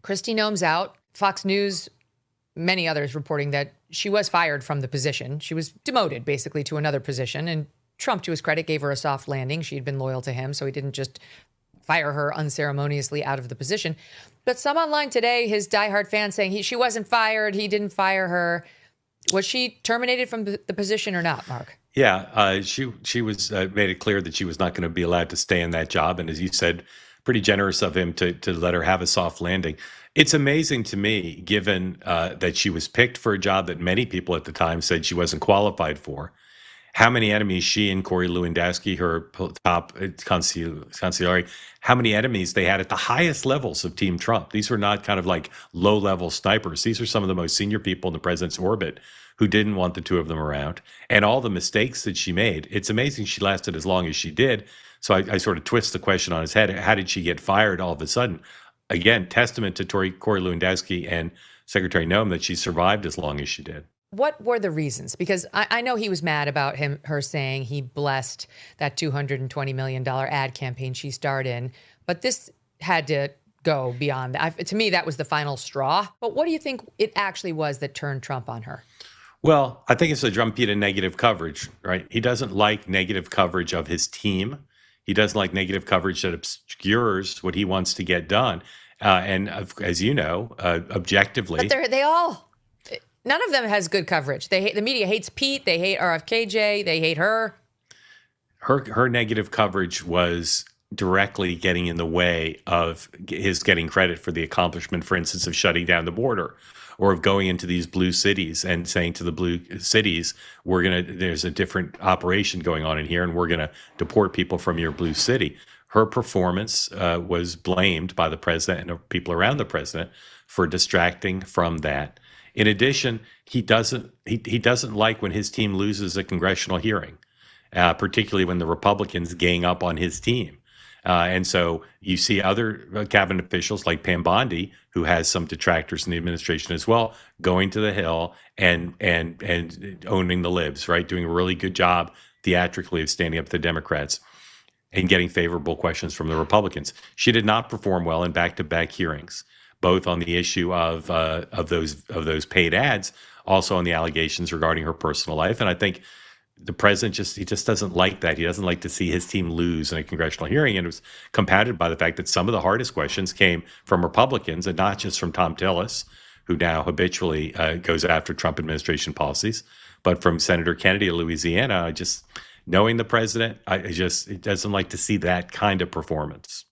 Kristi Noem's out. Fox News, many others reporting that she was fired from the position. She was demoted basically to another position. And Trump, to his credit, gave her a soft landing. She had been loyal to him, so he didn't just fire her unceremoniously out of the position. But some online today, his diehard fans saying she wasn't fired, he didn't fire her. Was she terminated from the position or not, Mark? Yeah, she was made it clear that she was not going to be allowed to stay in that job. And as you said, pretty generous of him to let her have a soft landing. It's amazing to me, given that she was picked for a job that many people at the time said she wasn't qualified for. How many enemies she and Corey Lewandowski, her top consigliere, how many enemies they had at the highest levels of Team Trump. These were not kind of like low-level snipers. These are some of the most senior people in the president's orbit who didn't want the two of them around. And all the mistakes that she made, it's amazing she lasted as long as she did. So I sort of twist the question on his head. How did she get fired all of a sudden? Again, testament to Corey Lewandowski and Secretary Noem that she survived as long as she did. What were the reasons? Because I know he was mad about her saying he blessed that $220 million ad campaign she starred in, but this had to go beyond that. To me, that was the final straw. But what do you think it actually was that turned Trump on her? Well, I think it's a drumbeat of negative coverage, right? He doesn't like negative coverage of his team. He doesn't like negative coverage that obscures what he wants to get done. And as you know, objectively, but none of them has good coverage. The media hates Pete. They hate RFKJ. They hate her. Her negative coverage was directly getting in the way of his getting credit for the accomplishment, for instance, of shutting down the border, or of going into these blue cities and saying to the blue cities, there's a different operation going on in here, and we're gonna deport people from your blue city. Her performance was blamed by the president and people around the president for distracting from that. In addition, he doesn't like when his team loses a congressional hearing, particularly when the Republicans gang up on his team. And so you see other cabinet officials like Pam Bondi, who has some detractors in the administration as well, going to the Hill and owning the libs, right? Doing a really good job theatrically of standing up to the Democrats and getting favorable questions from the Republicans. She did not perform well in back-to-back hearings, both on the issue of those paid ads, also on the allegations regarding her personal life. And I think the president just doesn't like that. He doesn't like to see his team lose in a congressional hearing. And it was compounded by the fact that some of the hardest questions came from Republicans and not just from Tom Tillis, who now habitually goes after Trump administration policies, but from Senator Kennedy of Louisiana. Knowing the president, he doesn't like to see that kind of performance.